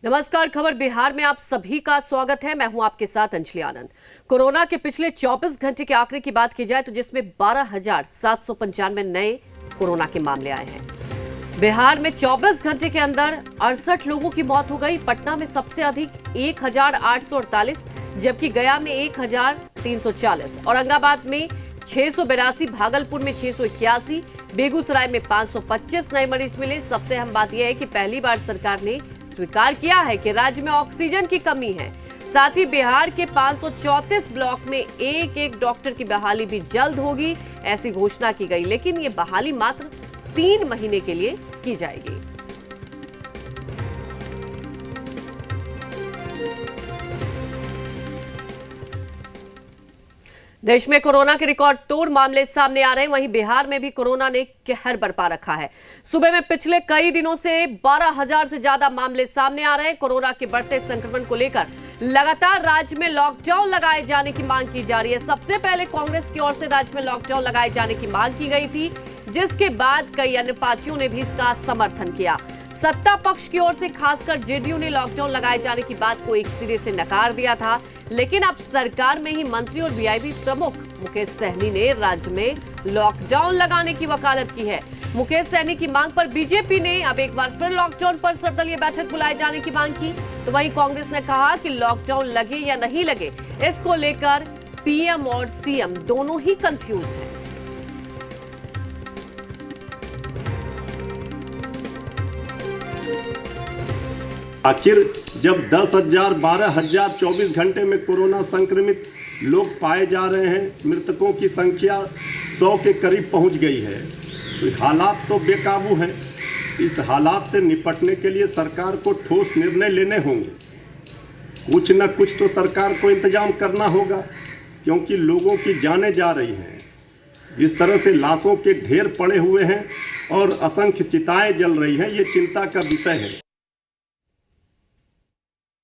नमस्कार। खबर बिहार में आप सभी का स्वागत है। मैं हूं आपके साथ अंजलि आनंद। कोरोना के पिछले 24 घंटे के आंकड़े की बात की जाए तो जिसमें 12,795 नए कोरोना के मामले आए हैं। बिहार में 24 घंटे के अंदर 68 लोगों की मौत हो गई। पटना में सबसे अधिक 1,848, जबकि गया में 1,340, औरंगाबाद में 682, भागलपुर में 681, बेगूसराय में 525 नए मरीज मिले। सबसे अहम बात यह है कि पहली बार सरकार ने स्वीकार किया है कि राज्य में ऑक्सीजन की कमी है। साथ ही बिहार के 534 ब्लॉक में एक डॉक्टर की बहाली भी जल्द होगी, ऐसी घोषणा की गई। लेकिन ये बहाली मात्र 3 महीने के लिए की जाएगी। देश में कोरोना के रिकॉर्ड तोड़ मामले सामने आ रहे हैं। वहीं बिहार में भी कोरोना ने कहर बरपा रखा है। सुबह में पिछले कई दिनों से 12,000 से ज्यादा मामले सामने आ रहे हैं। कोरोना के बढ़ते संक्रमण को लेकर लगातार राज्य में लॉकडाउन लगाए जाने की मांग की जा रही है। सबसे पहले कांग्रेस की ओर से राज्य में लॉकडाउन लगाए जाने की मांग की गई थी, जिसके बाद कई अन्य पार्टियों ने भी इसका समर्थन किया। सत्ता पक्ष की ओर से खासकर जेडीयू ने लॉकडाउन लगाए जाने की बात को एक सिरे से नकार दिया था, लेकिन अब सरकार में ही मंत्री और वीआईपी प्रमुख मुकेश सहनी ने राज्य में लॉकडाउन लगाने की वकालत की है। मुकेश सहनी की मांग पर बीजेपी ने अब एक बार फिर लॉकडाउन पर सर्वदलीय बैठक बुलाए जाने की मांग की, तो वहीं कांग्रेस ने कहा कि लॉकडाउन लगे या नहीं लगे, इसको लेकर पीएम और सीएम दोनों ही कंफ्यूज हैं। आखिर जब 10,000, 12,000 24 घंटे में कोरोना संक्रमित लोग पाए जा रहे हैं, मृतकों की संख्या 100 के करीब पहुंच गई है, तो हालात तो बेकाबू हैं। इस हालात से निपटने के लिए सरकार को ठोस निर्णय लेने होंगे। कुछ न कुछ तो सरकार को इंतजाम करना होगा, क्योंकि लोगों की जानें जा रही हैं। इस तरह से लाशों के ढेर पड़े हुए हैं और असंख्य चिताएं जल रही हैं, ये चिंता का विषय है।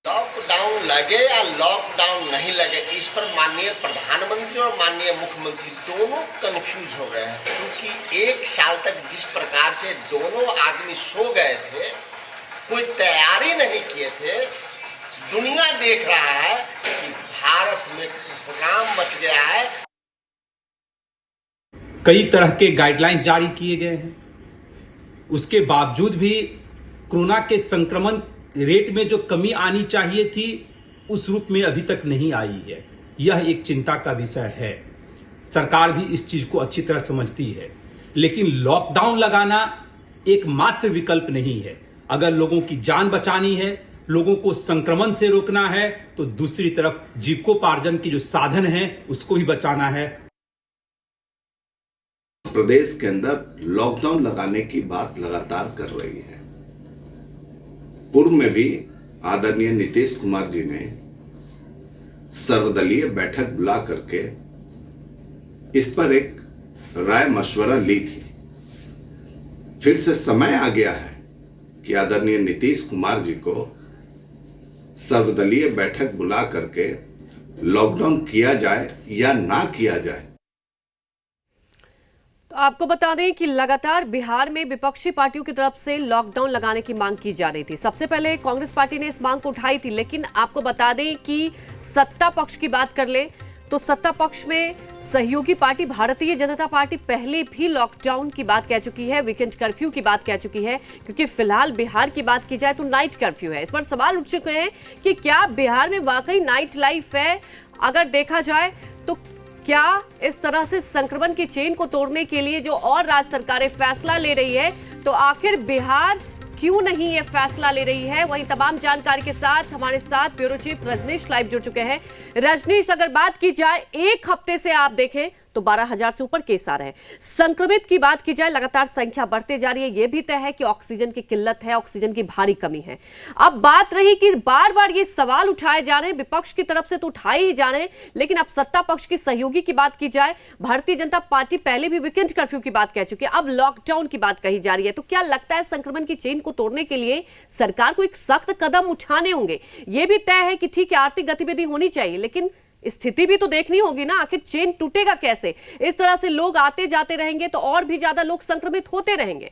लॉकडाउन लगे या लॉकडाउन नहीं लगे, इस पर माननीय प्रधानमंत्री और माननीय मुख्यमंत्री दोनों कंफ्यूज हो गए हैं। क्योंकि 1 साल तक जिस प्रकार से दोनों आदमी सो गए थे, कोई तैयारी नहीं किए थे, दुनिया देख रहा है कि भारत में काम मच गया है। कई तरह के गाइडलाइन जारी किए गए हैं, उसके बावजूद भी कोरोना के संक्रमण रेट में जो कमी आनी चाहिए थी उस रूप में अभी तक नहीं आई है। यह एक चिंता का विषय है। सरकार भी इस चीज को अच्छी तरह समझती है, लेकिन लॉकडाउन लगाना एकमात्र विकल्प नहीं है। अगर लोगों की जान बचानी है, लोगों को संक्रमण से रोकना है, तो दूसरी तरफ जीविकोपार्जन के जो साधन हैं उसको भी बचाना है। प्रदेश के अंदर लॉकडाउन लगाने की बात लगातार कर रही है। पूर्व में भी आदरणीय नीतीश कुमार जी ने सर्वदलीय बैठक बुला करके इस पर एक राय मशवरा ली थी। फिर से समय आ गया है कि आदरणीय नीतीश कुमार जी को सर्वदलीय बैठक बुला करके लॉकडाउन किया जाए या ना किया जाए। तो आपको बता दें कि लगातार बिहार में विपक्षी पार्टियों की तरफ से लॉकडाउन लगाने की मांग की जा रही थी। सबसे पहले कांग्रेस पार्टी ने इस मांग को उठाई थी, लेकिन आपको बता दें कि सत्ता पक्ष की बात कर ले तो सत्ता पक्ष में सहयोगी पार्टी भारतीय जनता पार्टी पहले भी लॉकडाउन की बात कह चुकी है, वीकेंड कर्फ्यू की बात कह चुकी है, क्योंकि फिलहाल बिहार की बात की जाए तो नाइट कर्फ्यू है। इस पर सवाल उठ चुके हैं कि क्या बिहार में वाकई नाइट लाइफ है। अगर देखा जाए तो क्या इस तरह से संक्रमण की चेन को तोड़ने के लिए जो और राज्य सरकारें फैसला ले रही है, तो आखिर बिहार क्यों नहीं ये फैसला ले रही है। वहीं तमाम जानकारी के साथ हमारे साथ ब्यूरो चीफ रजनीश लाइव जुड़ चुके हैं। रजनीश, अगर बात की जाए एक हफ्ते से आप देखें तो 12,000 से ऊपर केस आ रहे हैं। संक्रमित की बात की जाए, लगातार संख्या बढ़ते जा रही है। यह भी तय है कि ऑक्सीजन की किल्लत है, ऑक्सीजन की भारी कमी है। अब बात रही कि बार बार ये सवाल उठाए जा रहे हैं, विपक्ष की तरफ से तो उठाए ही जा रहे हैं, लेकिन अब सत्ता पक्ष की सहयोगी की बात की जाए, भारतीय जनता पार्टी पहले भी वीकेंड कर्फ्यू की बात कह चुकी है, अब लॉकडाउन की बात कही जा रही है। तो क्या लगता है संक्रमण की चेन को तोड़ने के लिए सरकार को एक सख्त कदम उठाने होंगे? यह भी तय है कि ठीक है आर्थिक गतिविधि होनी चाहिए, लेकिन स्थिति भी तो देखनी होगी ना, आखिर चेन टूटेगा कैसे? इस तरह से लोग आते जाते रहेंगे तो और भी ज्यादा लोग संक्रमित होते रहेंगे।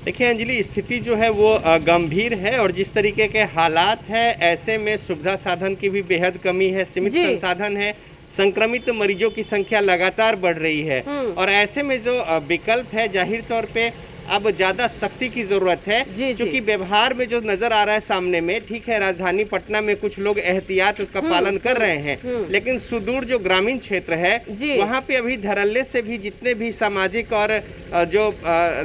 देखिए अंजलि, स्थिति जो है वो गंभीर है और जिस तरीके के हालात है ऐसे में सुविधा साधन की भी बेहद कमी है, सीमित संसाधन है, संक्रमित मरीजों की संख्या लगातार बढ़ रही है और ऐसे में जो विकल्प है जाहिर तौर पे अब ज़्यादा सख्ती की ज़रूरत है, क्योंकि व्यवहार में जो नज़र आ रहा है सामने में, ठीक है राजधानी पटना में कुछ लोग एहतियात का पालन कर रहे हैं, लेकिन सुदूर जो ग्रामीण क्षेत्र है वहाँ पे अभी धड़ल्ले से भी जितने भी सामाजिक और जो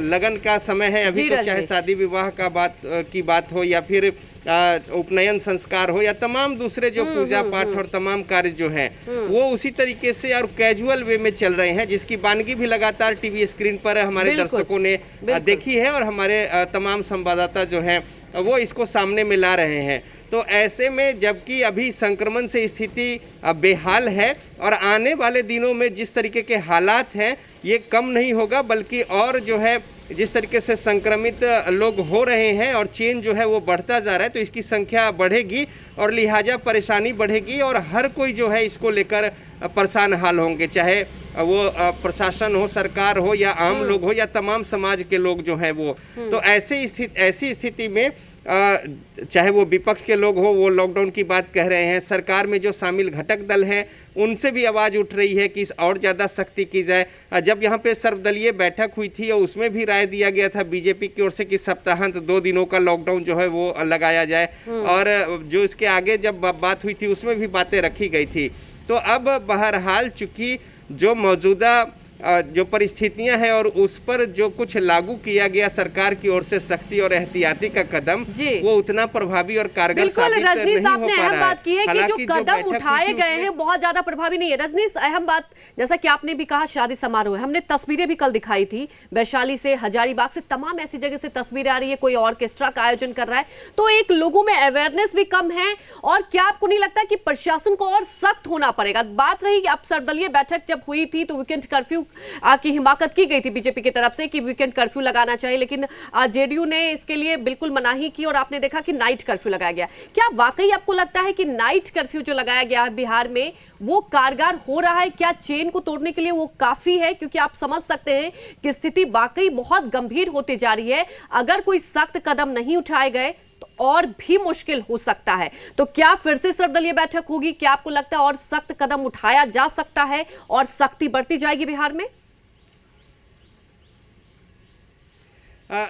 लगन का समय है अभी, तो चाहे शादी विवाह की बात हो या फिर उपनयन संस्कार हो या तमाम दूसरे जो पूजा पाठ और तमाम कार्य जो हैं वो उसी तरीके से और कैजुअल वे में चल रहे हैं, जिसकी बानगी भी लगातार टीवी स्क्रीन पर हमारे दर्शकों ने देखी है और हमारे तमाम संवाददाता जो हैं वो इसको सामने में ला रहे हैं। तो ऐसे में जबकि अभी संक्रमण से स्थिति बेहाल है और आने वाले दिनों में जिस तरीके के हालात हैं ये कम नहीं होगा, बल्कि और जो है जिस तरीके से संक्रमित लोग हो रहे हैं और चेन जो है वो बढ़ता जा रहा है, तो इसकी संख्या बढ़ेगी और लिहाजा परेशानी बढ़ेगी और हर कोई जो है इसको लेकर परेशान हाल होंगे, चाहे वो प्रशासन हो, सरकार हो या आम लोग हो या तमाम समाज के लोग जो हैं वो। तो ऐसी स्थिति में चाहे वो विपक्ष के लोग हो, वो लॉकडाउन की बात कह रहे हैं, सरकार में जो शामिल घटक दल हैं उनसे भी आवाज़ उठ रही है कि और ज़्यादा सख्ती की जाए। जब यहाँ पे सर्वदलीय बैठक हुई थी और उसमें भी राय दिया गया था बीजेपी की ओर से कि सप्ताहांत 2 दिनों का लॉकडाउन जो है वो लगाया जाए और जो इसके आगे जब बात हुई थी उसमें भी बातें रखी गई थी। तो अब बहरहाल चूँकि जो मौजूदा जो परिस्थितियां हैं और उस पर जो कुछ लागू किया गया सरकार की ओर से सख्ती और एहतियाती का कदम, वो उतना प्रभावी और कारगर साबित नहीं हो पा रहा है। आपने अहम बात की है कि जो कदम उठाए गए हैं बहुत ज्यादा प्रभावी नहीं है। रजनीश, अहम बात जैसा कि आपने भी कहा, शादी समारोह है, हमने तस्वीरें भी कल दिखाई थी, वैशाली से, हजारीबाग से, तमाम ऐसी जगह से तस्वीरें आ रही है, कोई ऑर्केस्ट्रा का आयोजन कर रहा है, तो एक लोगों में अवेयरनेस भी कम है। और क्या आपको नहीं लगता कि प्रशासन को और सख्त होना पड़ेगा? बात रही अब सर्वदलीय बैठक जब हुई थी तो वीकेंड कर्फ्यू की हिमाकत की गई थी बीजेपी की तरफ से कि वीकेंड कर्फ्यू लगाना चाहिए, लेकिन जेडीयू ने इसके लिए बिल्कुल मनाही की और आपने देखा कि नाइट कर्फ्यू लगाया गया। क्या वाकई आपको लगता है कि नाइट कर्फ्यू जो लगाया गया है बिहार में वो कारगर हो रहा है? क्या चेन को तोड़ने के लिए वो काफी है? क्योंकि आप समझ सकते हैं कि स्थिति वाकई बहुत गंभीर होती जा रही है। अगर कोई सख्त कदम नहीं उठाए गए तो और भी मुश्किल हो सकता है। तो क्या फिर से सर्वदलीय बैठक होगी? क्या आपको लगता है और सख्त कदम उठाया जा सकता है और सख्ती बढ़ती जाएगी बिहार में?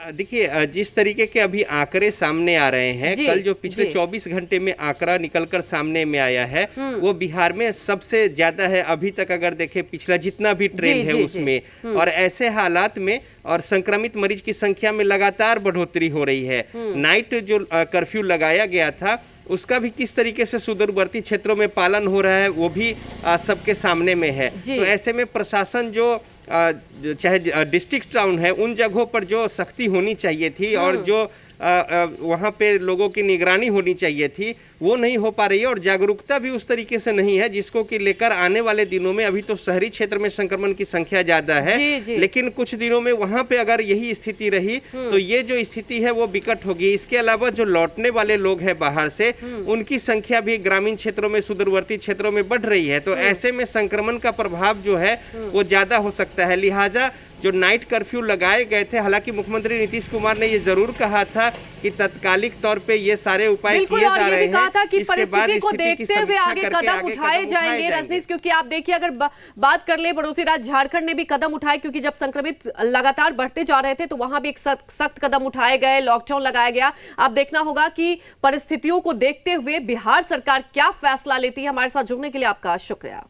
देखिए, जिस तरीके के अभी आंकड़े सामने आ रहे हैं, कल जो पिछले 24 घंटे में आंकड़ा निकलकर सामने में आया है वो बिहार में सबसे ज्यादा है अभी तक, अगर देखें पिछला जितना भी ट्रेंड है उसमें। और ऐसे हालात में और संक्रमित मरीज की संख्या में लगातार बढ़ोतरी हो रही है। नाइट जो कर्फ्यू लगाया गया था उसका भी किस तरीके से सुदूरवर्ती क्षेत्रों में पालन हो रहा है वो भी सबके सामने में है। तो ऐसे में प्रशासन जो चाहे डिस्ट्रिक्ट टाउन है उन जगहों पर जो सख्ती होनी चाहिए थी और जो वहाँ पे लोगों की निगरानी होनी चाहिए थी वो नहीं हो पा रही है और जागरूकता भी उस तरीके से नहीं है जिसको कि लेकर आने वाले दिनों में, अभी तो शहरी क्षेत्र में संक्रमण की संख्या ज्यादा है लेकिन कुछ दिनों में वहाँ पे अगर यही स्थिति रही तो ये जो स्थिति है वो विकट होगी। इसके अलावा जो लौटने वाले लोग हैं बाहर से उनकी संख्या भी ग्रामीण क्षेत्रों में, सुदूरवर्ती क्षेत्रों में बढ़ रही है। तो ऐसे में संक्रमण का प्रभाव जो है वो ज्यादा हो सकता है। लिहाजा जो नाइट कर्फ्यू लगाए गए थे, हालांकि मुख्यमंत्री नीतीश कुमार ने ये जरूर कहा था कि तत्कालिक तौर पे ये सारे उपाय किए जा रहे हैं। कहा था कि परिस्थिति को देखते हुए आगे कदम उठाए जाएंगे। रजनीश, क्योंकि आप देखिए अगर बात कर ले, पड़ोसी राज्य झारखंड ने भी कदम उठाए, क्योंकि जब संक्रमित लगातार बढ़ते जा रहे थे तो वहां भी एक सख्त कदम उठाए गए, लॉकडाउन लगाया गया। अब देखना होगा कि परिस्थितियों को देखते हुए बिहार सरकार क्या फैसला लेती है। हमारे साथ जुड़ने के लिए आपका शुक्रिया।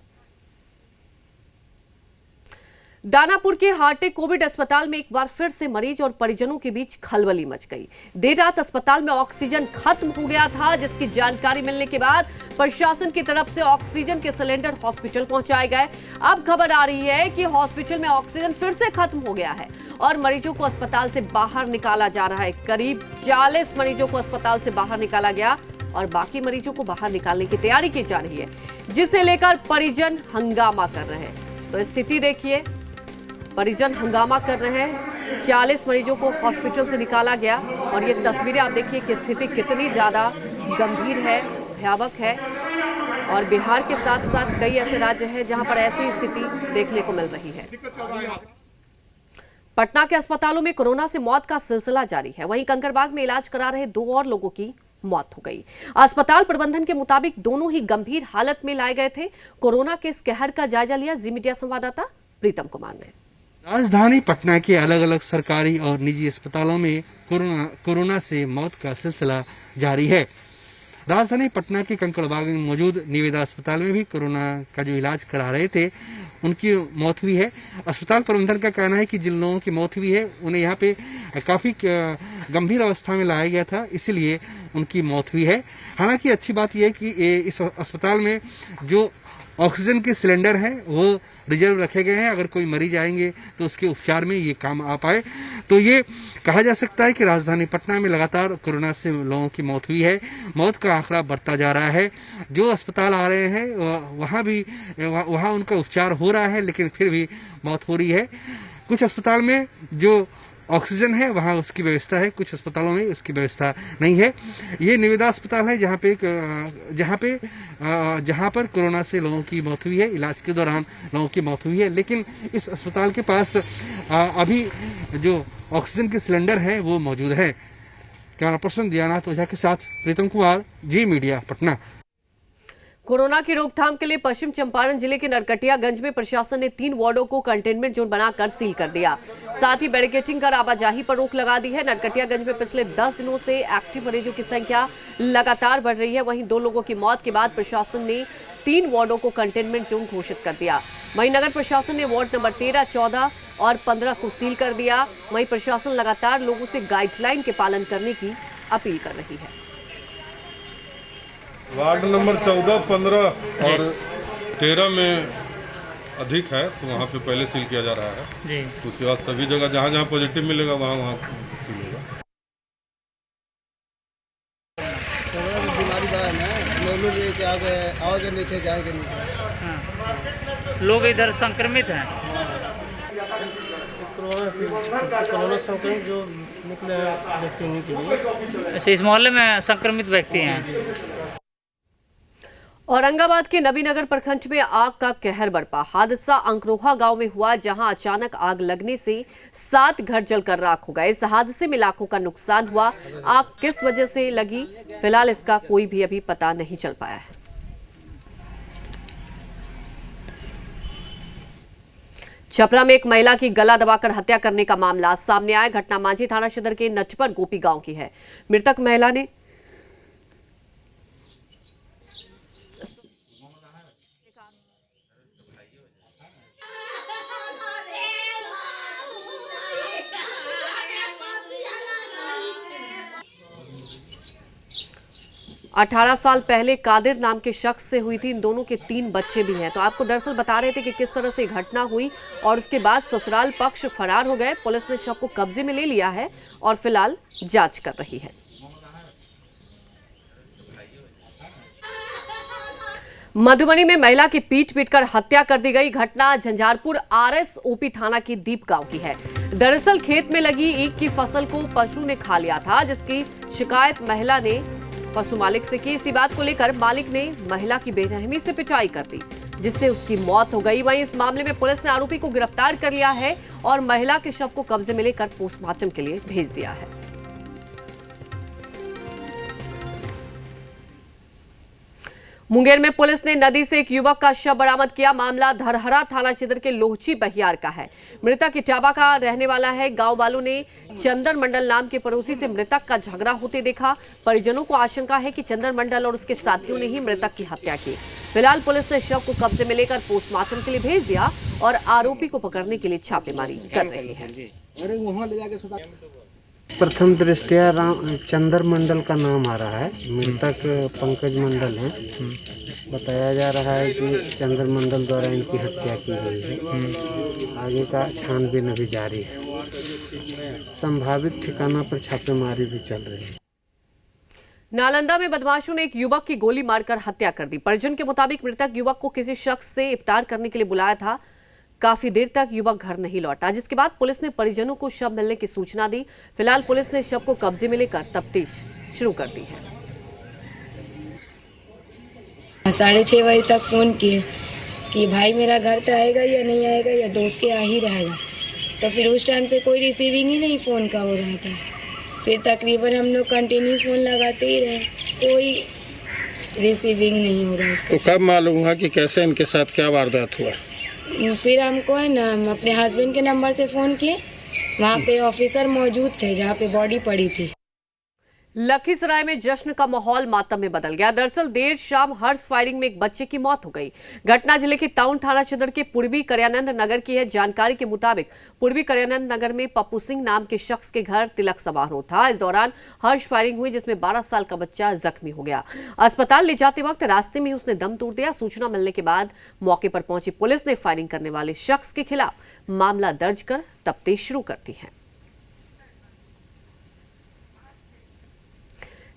दानापुर के हार्टेक कोविड अस्पताल में एक बार फिर से मरीज और परिजनों के बीच खलबली मच गई। देर रात अस्पताल में ऑक्सीजन खत्म हो गया था, जिसकी जानकारी मिलने के बाद प्रशासन की तरफ से ऑक्सीजन के सिलेंडर हॉस्पिटल पहुंचाए गए। अब खबर आ रही है कि हॉस्पिटल में ऑक्सीजन फिर से खत्म हो गया है और मरीजों को अस्पताल से बाहर निकाला जा रहा है। करीब 40 मरीजों को अस्पताल से बाहर निकाला गया और बाकी मरीजों को बाहर निकालने की तैयारी की जा रही है, जिसे लेकर परिजन हंगामा कर रहे हैं। तो स्थिति देखिए, परिजन हंगामा कर रहे हैं। 40 मरीजों को हॉस्पिटल से निकाला गया और ये तस्वीरें आप देखिए कि स्थिति कितनी ज्यादा गंभीर है, भयावह है। और बिहार के साथ साथ कई ऐसे राज्य हैं जहां पर ऐसी स्थिति देखने को मिल रही है। पटना के अस्पतालों में कोरोना से मौत का सिलसिला जारी है। वहीं कंकड़बाग में इलाज करा रहे 2 और लोगों की मौत हो गई। अस्पताल प्रबंधन के मुताबिक दोनों ही गंभीर हालत में लाए गए थे। कोरोना के इस कहर का जायजा लिया जी मीडिया संवाददाता प्रीतम कुमार ने। राजधानी पटना के अलग अलग सरकारी और निजी अस्पतालों में कोरोना से मौत का सिलसिला जारी है। राजधानी पटना के कंकड़बाग में मौजूद निवेदा अस्पताल में भी कोरोना का जो इलाज करा रहे थे उनकी मौत हुई है। अस्पताल प्रबंधन का कहना है कि जिन लोगों की मौत हुई है उन्हें यहाँ पे काफी गंभीर अवस्था में लाया गया था, इसीलिए उनकी मौत हुई है। हालांकि अच्छी बात यह है कि इस अस्पताल में जो ऑक्सीजन के सिलेंडर हैं वो रिजर्व रखे गए हैं। अगर कोई मरीज आएंगे तो उसके उपचार में ये काम आ पाए। तो ये कहा जा सकता है कि राजधानी पटना में लगातार कोरोना से लोगों की मौत हुई है। मौत का आंकड़ा बढ़ता जा रहा है। जो अस्पताल आ रहे हैं वहाँ उनका उपचार हो रहा है, लेकिन फिर भी मौत हो रही है। कुछ अस्पताल में जो ऑक्सीजन है वहाँ उसकी व्यवस्था है, कुछ अस्पतालों में उसकी व्यवस्था नहीं है। ये निवेदा अस्पताल है जहाँ पर कोरोना से लोगों की मौत हुई है, इलाज के दौरान लोगों की मौत हुई है। लेकिन इस अस्पताल के पास अभी जो ऑक्सीजन के सिलेंडर है वो मौजूद है। कैमरा पर्सन दियानाथ ओझा के साथ प्रीतम कुमार, जी मीडिया, पटना। कोरोना की रोकथाम के लिए पश्चिम चंपारण जिले के नरकटियागंज में प्रशासन ने 3 वार्डों को कंटेनमेंट जोन बनाकर सील कर दिया। साथ ही बैरिकेडिंग कर आवाजाही पर रोक लगा दी है। नरकटियागंज में पिछले 10 दिनों से एक्टिव मरीजों की संख्या लगातार बढ़ रही है। वहीं 2 लोगों की मौत के बाद प्रशासन ने 3 वार्डों को कंटेनमेंट जोन घोषित कर दिया। वहीं नगर प्रशासन ने वार्ड नंबर 13, 14 और 15 को सील कर दिया। वहीं प्रशासन लगातार लोगों से गाइडलाइन के पालन करने की अपील कर रही है। वार्ड नंबर 14, 15 और 13 में अधिक है तो वहाँ पे पहले सील किया जा रहा है जी। उसके बाद सभी जगह जहाँ जहाँ पॉजिटिव मिलेगा वहाँ सील होगा। बीमारी का है ना, लोग लेके आओगे नहीं थे, जाएंगे नहीं थे। हाँ। लोग इधर संक्रमित हैं। कोरोना संक्रमित जो निकले व्यक्ति उनके लिए। अच्छा, इस मोहल्ले में संक्रमित व्यक्ति हैं। औरंगाबाद के नबीनगर प्रखंड में आग का कहर बरपा। हादसा अंकरोहा गांव में हुआ, जहां अचानक आग लगने से 7 घर जलकर राख हो गए। इस हादसे में लाखों का नुकसान हुआ। आग किस वजह से लगी, फिलहाल इसका कोई भी अभी पता नहीं चल पाया है। छपरा में एक महिला की गला दबाकर हत्या करने का मामला सामने आया। घटना मांझी थाना क्षेत्र के नचपर गोपी गांव की है। मृतक महिला ने 18 साल पहले कादिर नाम के शख्स से हुई थी। इन दोनों के 3 बच्चे भी हैं। तो आपको दरअसल बता रहे थे कि किस तरह से घटना हुई और उसके बाद ससुराल पक्ष फरार हो गए। पुलिस ने शव को कब्जे में ले लिया है और फिलहाल जांच कर रही है। मधुबनी में महिला की पीटकर हत्या कर दी गई। घटना झंझारपुर RSOP थाना के दीप गांव की है। दरअसल खेत में लगी ईख की फसल को पशु ने खा लिया था, जिसकी शिकायत महिला ने पशु मालिक से की। इसी बात को लेकर मालिक ने महिला की बेरहमी से पिटाई कर दी, जिससे उसकी मौत हो गई। वहीं इस मामले में पुलिस ने आरोपी को गिरफ्तार कर लिया है और महिला के शव को कब्जे में लेकर पोस्टमार्टम के लिए भेज दिया है। मुंगेर में पुलिस ने नदी से एक युवक का शव बरामद किया। मामला धरहरा थाना क्षेत्र के लोहची बहियार का है। मृतक इटावा का रहने वाला है। गांव वालों ने चंदन मंडल नाम के पड़ोसी से मृतक का झगड़ा होते देखा। परिजनों को आशंका है कि चंदन मंडल और उसके साथियों ने ही मृतक की हत्या की। फिलहाल पुलिस ने शव को कब्जे में लेकर पोस्टमार्टम के लिए भेज दिया और आरोपी को पकड़ने के लिए छापेमारी कर रहे हैं। प्रथम दृष्टया चंदर मंडल का नाम आ रहा है। मृतक पंकज मंडल है। बताया जा रहा है कि चंदर मंडल द्वारा इनकी हत्या की गई है। आगे का छानबीन अभी जारी है। संभावित ठिकाना पर छापेमारी भी चल रही है। नालंदा में बदमाशों ने एक युवक की गोली मारकर हत्या कर दी। परिजन के मुताबिक मृतक युवक को किसी शख्स से इफ्तार करने के लिए बुलाया था। काफी देर तक युवक घर नहीं लौटा, जिसके बाद पुलिस ने परिजनों को शव मिलने की सूचना दी। फिलहाल पुलिस ने शव को कब्जे में लेकर तफ्तीश शुरू कर दी है। 6:30 बजे तक फोन किए कि भाई मेरा घर पे आएगा या नहीं आएगा या दोस्त के यहाँ ही रहेगा। तो फिर उस टाइम से कोई रिसीविंग ही नहीं फ़ोन का हो रहा था। फिर तकरीबन हम लोग कंटिन्यू फ़ोन लगाते ही रहे, कोई रिसीविंग नहीं हो रहा उसका। तो कब मालूम हुआ कि कैसे इनके साथ क्या वारदात हुआ? फिर हमको है ना, हम अपने हस्बैंड के नंबर से फ़ोन किए, वहाँ पे ऑफिसर मौजूद थे जहाँ पे बॉडी पड़ी थी। लखीसराय में जश्न का माहौल मातम में बदल गया। दरअसल देर शाम हर्ष फायरिंग में एक बच्चे की मौत हो गई। घटना जिले के टाउन थाना क्षेत्र के पूर्वी करयानंद नगर की है। जानकारी के मुताबिक पूर्वी करयानंद नगर में पप्पू सिंह नाम के शख्स के घर तिलक समारोह था। इस दौरान हर्ष फायरिंग हुई जिसमें 12 साल का बच्चा जख्मी हो गया। अस्पताल ले जाते वक्त रास्ते में ही उसने दम तोड़ दिया। सूचना मिलने के बाद मौके पर पहुंची पुलिस ने फायरिंग करने वाले शख्स के खिलाफ मामला दर्ज कर तफ्तीश शुरू कर दी है।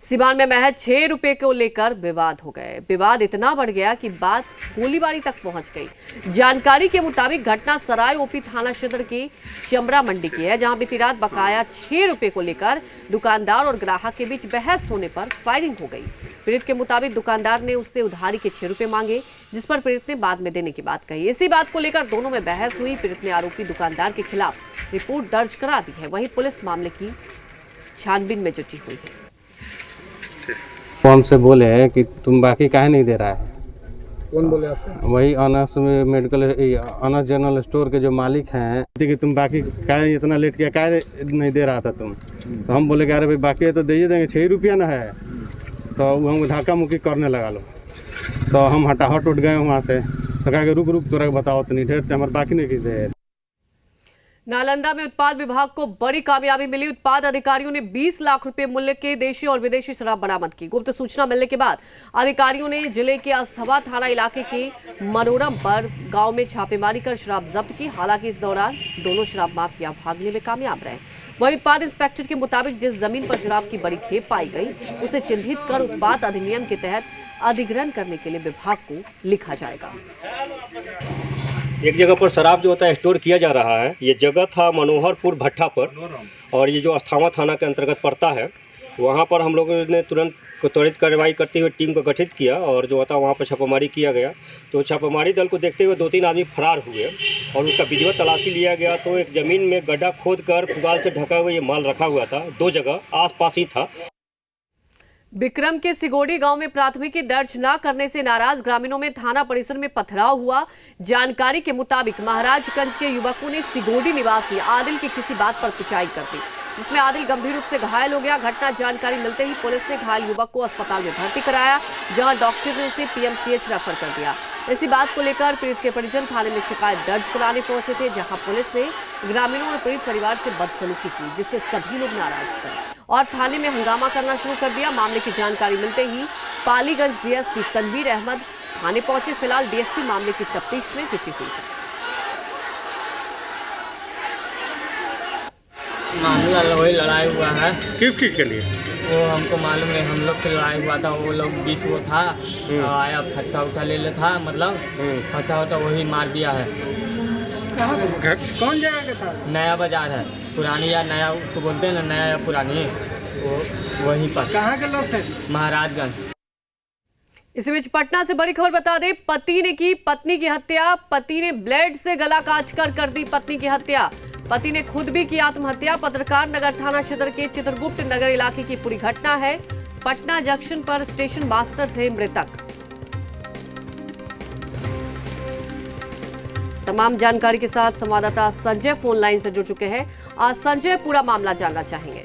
सीवान में महज 6 रुपए को लेकर विवाद हो गए। विवाद इतना बढ़ गया कि बात गोलीबारी तक पहुंच गई। जानकारी के मुताबिक घटना सराय ओपी थाना क्षेत्र की चमरा मंडी की है, जहां बीती रात बकाया 6 रुपए को लेकर दुकानदार और ग्राहक के बीच बहस होने पर फायरिंग हो गई। पीड़ित के मुताबिक दुकानदार ने उससे उधारी के 6 रुपए मांगे, जिस पर पीड़ित ने बाद में देने की बात कही। इसी बात को लेकर दोनों में बहस हुई। पीड़ित ने आरोपी दुकानदार के खिलाफ रिपोर्ट दर्ज करा दी है। वहीं पुलिस मामले की छानबीन में जुटी हुई है। फोन से बोले हैं कि तुम बाकी काहे नहीं दे रहा है। कौन बोले आपको? वही Anas medical Anas general store के जो मालिक हैं कि तुम बाकी काहे इतना लेट किया, काहे नहीं दे रहा था तुम। तो हम बोले कि अरे भाई बाकी है तो दे देंगे, 6 रुपया ना है। तो वो हम धक्का मुक्की करने लगा लो, तो हम हटाहट उठ गए वहाँ से। तो कहा कि रुक रुक तोरा बताओ तो नहीं ढेर थे हमारे बाकी नहीं की दे। नालंदा में उत्पाद विभाग को बड़ी कामयाबी मिली। उत्पाद अधिकारियों ने 20 लाख रुपए मूल्य के देशी और विदेशी शराब बरामद की। गुप्त सूचना मिलने के बाद अधिकारियों ने जिले के अस्थवा थाना इलाके के मनोरम पर गांव में छापेमारी कर शराब जब्त की। हालांकि इस दौरान दोनों शराब माफिया भागने में कामयाब रहे। वहीं उत्पाद इंस्पेक्टर के मुताबिक जिस जमीन पर शराब की बड़ी खेप पाई गई उसे चिन्हित कर उत्पाद अधिनियम के तहत अधिग्रहण करने के लिए विभाग को लिखा जाएगा। एक जगह पर शराब जो होता है स्टोर किया जा रहा है। ये जगह था मनोहरपुर भट्टा पर, और ये जो अस्थावा थाना के अंतर्गत पड़ता है। वहाँ पर हम लोगों ने तुरंत त्वरित कार्रवाई करते हुए टीम को गठित किया और जो होता वहाँ पर छापामारी किया गया। तो छापामारी दल को देखते हुए 2-3 आदमी फरार हुए और उसका विधिवत तलाशी लिया गया। तो एक ज़मीन में गड्ढा खोद कर पुगाल से ढका हुआ ये माल रखा हुआ था। 2 जगह आसपास ही था। बिक्रम के सिगोड़ी गांव में प्राथमिकी दर्ज न करने से नाराज ग्रामीणों में थाना परिसर में पथराव हुआ। जानकारी के मुताबिक महाराजगंज के युवकों ने सिगोड़ी निवासी आदिल की किसी बात पर पिटाई कर दी, जिसमें आदिल गंभीर रूप से घायल हो गया। घटना जानकारी मिलते ही पुलिस ने घायल युवक को अस्पताल में भर्ती कराया, जहां डॉक्टर ने उसे पीएमसीएच रेफर कर दिया। इसी बात को लेकर पीड़ित के परिजन थाने में शिकायत दर्ज कराने पहुंचे थे, जहां पुलिस ने ग्रामीणों और पीड़ित परिवार से बदसलूकी की, जिससे सभी लोग नाराज हुए और थाने में हंगामा करना शुरू कर दिया। मामले की जानकारी मिलते ही पालीगंज डीएसपी तनवीर अहमद थाने पहुंचे। फिलहाल डीएसपी मामले की तफ्तीश में जुटी हुई है। मामला वही लड़ाई हुआ है। किस चीज के लिए? वो हमको मालूम नहीं, हम लोग से लड़ाई हुआ था। वो लोग 20 वो था, आया फट्टा उठा ले था, मतलब फट्टा उठा वही मार दिया है। कौन जगह का था? नया बाजार है, पुरानी या नया उसको बोलते हैं ना, नया या पुरानी, वो वहीं पर। कहाँ के लोग थे? महाराजगंज। इसी बीच पटना से बड़ी खबर बता दें, पति ने की पत्नी की हत्या। पति ने ब्लेड से गला काटकर कर दी पत्नी की हत्या। पति ने खुद भी की आत्महत्या। पत्रकार नगर थाना क्षेत्र के चित्रगुप्त नगर इलाके की पूरी घटना है। पटना जंक्शन पर स्टेशन मास्टर थे मृतक। तमाम जानकारी के साथ संवाददाता संजय फोन लाइन से जुड़ चुके हैं। आज संजय, पूरा मामला जानना चाहेंगे।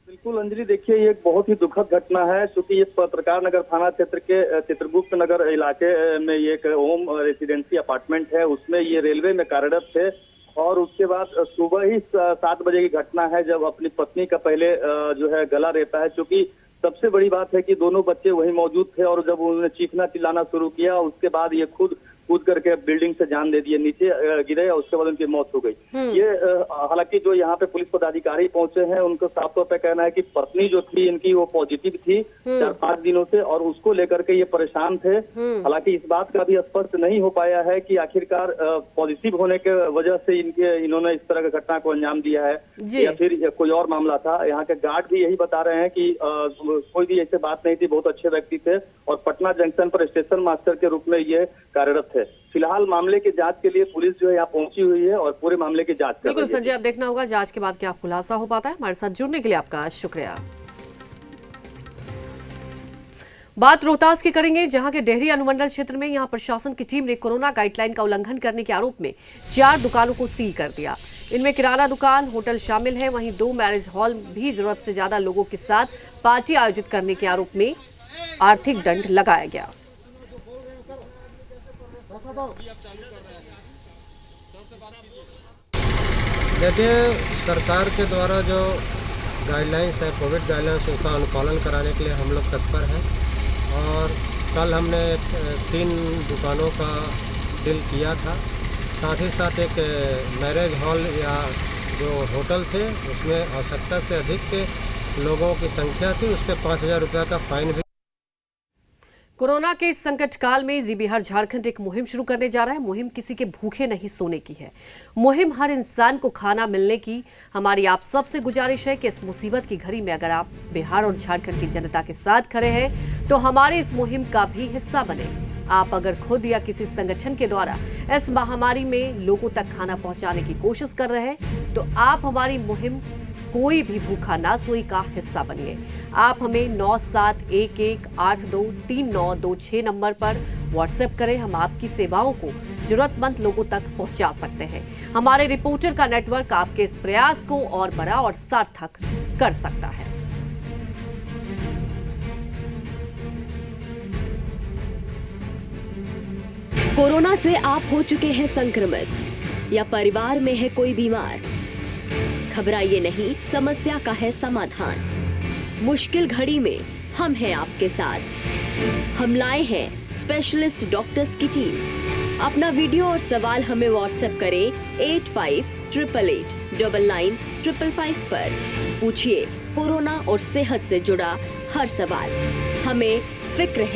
बिल्कुल अंजलि, देखिए ये एक बहुत ही दुखद घटना है, क्योंकि ये पत्रकार नगर थाना क्षेत्र के चित्रगुप्त नगर इलाके में ये एक होम रेसिडेंसी अपार्टमेंट है। उसमें ये रेलवे में कार्यरत थे और उसके बाद सुबह ही 7 बजे की घटना है, जब अपनी पत्नी का पहले जो है गला रहता है। क्योंकि सबसे बड़ी बात है कि दोनों बच्चे वहीं मौजूद थे और जब उन्होंने चीखना चिल्लाना शुरू किया, उसके बाद ये खुद कूद करके बिल्डिंग से जान दे दिए, नीचे गिरे और उसके बाद उनकी मौत हो गई। ये हालांकि जो यहाँ पे पुलिस पदाधिकारी पहुंचे हैं, उनका साफ तौर पे कहना है कि पत्नी जो थी इनकी वो पॉजिटिव थी 4-5 दिनों से और उसको लेकर के ये परेशान थे। हालांकि इस बात का भी स्पष्ट नहीं हो पाया है कि आखिरकार पॉजिटिव होने के वजह से इन्होंने इस तरह की घटना को अंजाम दिया है या फिर कोई और मामला था। यहाँ के गार्ड भी यही बता रहे हैं कि कोई भी ऐसी बात नहीं थी, बहुत अच्छे व्यक्ति थे और पटना जंक्शन पर स्टेशन मास्टर के रूप में ये कार्यरत थे। है। फिलहाल मामले की जांच के लिए पुलिस जो है यहाँ पहुंची हुई है और पूरे मामले की जांच कर रही है। बिल्कुल संजय, अब देखना होगा जांच के बाद क्या खुलासा हो पाता है। हमारे साथ जुड़ने के लिए आपका शुक्रिया। बात रोहतास की करेंगे, जहां के डेहरी अनुमंडल क्षेत्र में यहां प्रशासन की टीम ने कोरोना गाइडलाइन का उल्लंघन करने के आरोप में 4 दुकानों को सील कर दिया। इनमें किराना दुकान, होटल शामिल है। वहीं 2 मैरिज हॉल भी जरूरत से ज्यादा लोगों के साथ पार्टी आयोजित करने के आरोप में आर्थिक दंड लगाया गया। देखिए, सरकार के द्वारा जो गाइडलाइंस है, कोविड गाइडलाइंस, उसका अनुपालन कराने के लिए हम लोग तत्पर हैं। और कल हमने 3 दुकानों का सील किया था। साथ ही साथ एक मैरिज हॉल या जो होटल थे उसमें आवश्यकता से अधिक के लोगों की संख्या थी, उस पर 5,000 रुपये का फाइन भी। कोरोना के इस संकट काल में जी बिहार झारखंड एक मुहिम शुरू करने जा रहा है। मुहिम किसी के भूखे नहीं सोने की है, मुहिम हर इंसान को खाना मिलने की। हमारी आप सबसे गुजारिश है कि इस मुसीबत की घड़ी में अगर आप बिहार और झारखंड की जनता के साथ खड़े हैं तो हमारे इस मुहिम का भी हिस्सा बने। आप अगर खुद या किसी संगठन के द्वारा इस महामारी में लोगों तक खाना पहुंचाने की कोशिश कर रहे हैं तो आप हमारी मुहिम कोई भी भूखा ना सोई का हिस्सा बनिए। आप हमें 9711823926 नंबर पर व्हाट्सएप करें। हम आपकी सेवाओं को जरूरतमंद लोगों तक पहुंचा सकते हैं। हमारे रिपोर्टर का नेटवर्क आपके इस प्रयास को और बड़ा और सार्थक कर सकता है। कोरोना से आप हो चुके हैं संक्रमित या परिवार में है कोई बीमार, घबराइए नहीं, समस्या का है समाधान। मुश्किल घड़ी में हम हैं आपके साथ। हम लाए हैं स्पेशलिस्ट डॉक्टर्स की टीम। अपना वीडियो और सवाल हमें व्हाट्सएप करें 8588899555 पर। पूछिए कोरोना और सेहत से जुड़ा हर सवाल, हमें फिक्र है